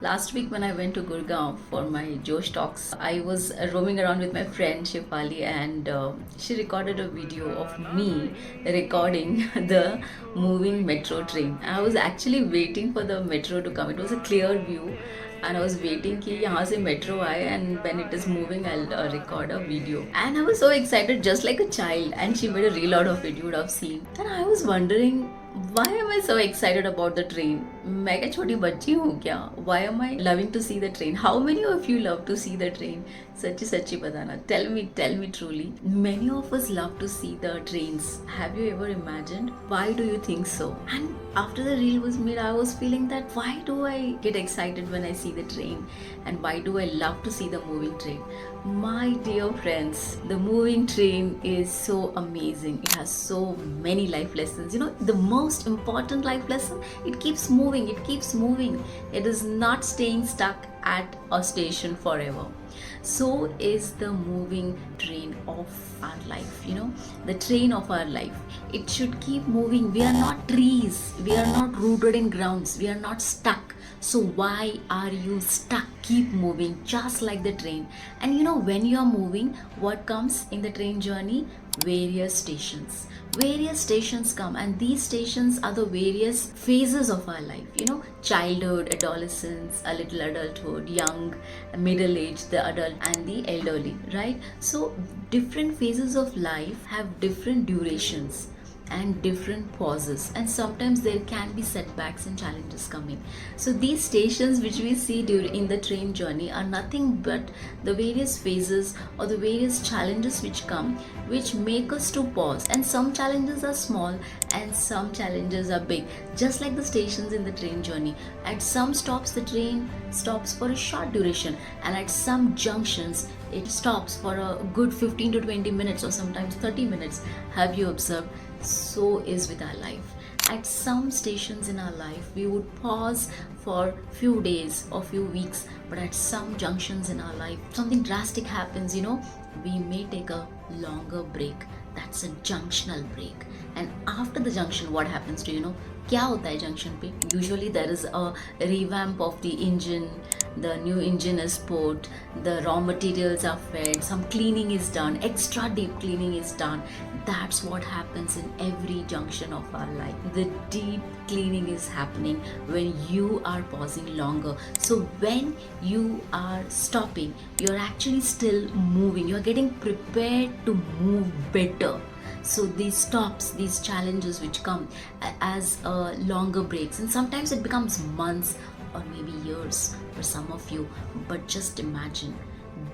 Last week, when I went to Gurgaon for my Josh Talks, I was roaming around with my friend Shifali, and she recorded a video of me recording the moving metro train. I was actually waiting for the metro to come. It was a clear view, and I was waiting कि यहाँ से metro आए, and when it is moving, I'll record a video. And I was so excited, just like a child. And she made a reel out of it. You would have seen. And I was wondering, why am I so excited about the train? मैं क्या छोटी बच्ची हूँ क्या? Why am I loving to see the train? How many of you love to see the train? सच्ची सच्ची बताना. Tell me truly. Many of us love to see the trains. Have you ever imagined? Why do you think so? And after the reel was made, I was feeling that why do I get excited when I see the train? And why do I love to see the moving train? My dear friends, the moving train is so amazing. It has so many life lessons. You know, the most important life lesson, it keeps moving, it keeps moving. It is not staying stuck at a station forever. So is the moving train of our life, you know, the train of our life. It should keep moving. We are not trees, we are not rooted in grounds, we are not stuck. So why are you stuck? Keep moving just like the train. And you know, when you are moving, what comes in the train journey? Various stations. Various stations come, and these stations are the various phases of our life. You know, childhood, adolescence, a little adulthood, young, middle age, the adult, and the elderly, right? So different phases of life have different durations and different pauses, and sometimes there can be setbacks and challenges coming. So these stations which we see during in the train journey are nothing but the various phases or the various challenges which come, which make us to pause. And some challenges are small and some challenges are big, just like the stations in the train journey. At some stops, the train stops for a short duration, and at some junctions it stops for a good 15 to 20 minutes or sometimes 30 minutes. Have you observed? So is with our life. At some stations in our life, we would pause for few days or few weeks, but at some junctions in our life, something drastic happens, you know, we may take a longer break. That's a junctional break. And after the junction, what happens to, you know, क्या होता है junction पे? Usually there is a revamp of the engine, the new engine is put, the raw materials are fed, some cleaning is done, extra deep cleaning is done. That's what happens in every junction of our life. The deep cleaning is happening when you are pausing longer. So when you are stopping, you're actually still moving, you're getting prepared to move better. So these stops, these challenges which come as longer breaks, and sometimes it becomes months or maybe years for some of you. But just imagine,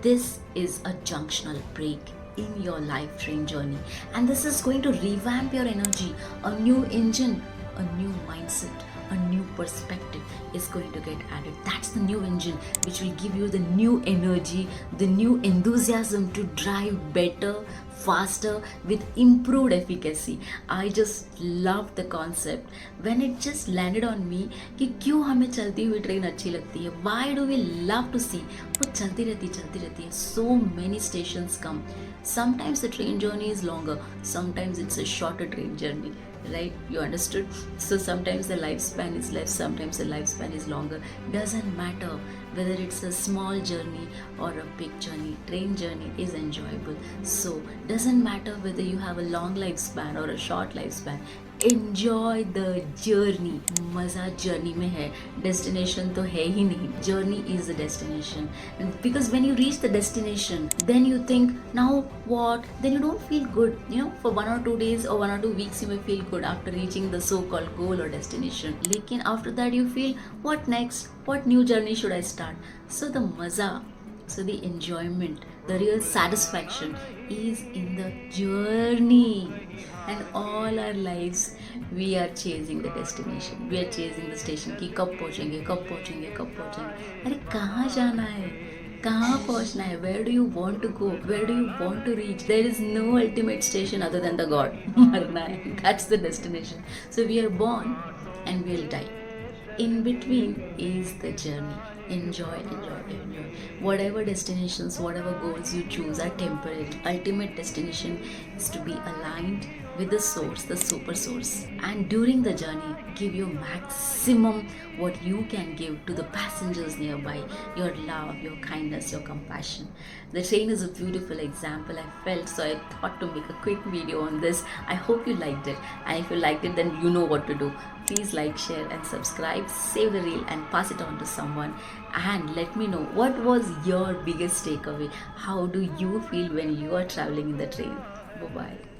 this is a junctional break in your life train journey, and this is going to revamp your energy. A new engine, a new mindset, a new perspective is going to get added. That's the new engine which will give you the new energy, the new enthusiasm to drive better, faster, with improved efficacy. I just love the concept when it just landed on me कि क्यों हमें चलती हुई train अच्छी लगती है. Why do we love to see? वो चलती रहती है. So many stations come. Sometimes the train journey is longer, sometimes it's a shorter train journey, right? You understood? So sometimes the lifespan is less, sometimes the lifespan is longer. Doesn't matter whether it's a small journey or a big journey. Train journey is enjoyable. So doesn't matter whether you have a long lifespan or a short lifespan. Enjoy the journey. मज़ा journey में है, destination तो है ही नहीं. Journey is the destination. And because when you reach the destination, then you think, now what? Then you don't feel good. You know, for 1 or 2 days or 1 or 2 weeks you may feel good after reaching the so-called goal or destination. लेकिन after that you feel, what next? What new journey should I start? So the मज़ा, so the enjoyment, the real satisfaction is in the journey. And all our lives we are chasing the destination, we are chasing the station कि कब पहुँचेंगे कब पहुँचेंगे कब पहुँचेंगे. अरे कहाँ जाना है, कहाँ पहुँचना है? Where do you want to go? Where do you want to reach? There is no ultimate station other than the God. मरना है, that's the destination. So we are born and we will die. In between is the journey. Enjoy. Whatever destinations, whatever goals you choose are temporary. Ultimate destination is to be aligned with the source, the super source. And during the journey, give your maximum what you can give to the passengers nearby, your love, your kindness, your compassion. The train is a beautiful example I felt, so I thought to make a quick video on this. I hope you liked it, and if you liked it, then you know what to do. Please like, share, and subscribe. Save the reel and pass it on to someone. And let me know what was your biggest takeaway. How do you feel when you are traveling in the train? Bye bye.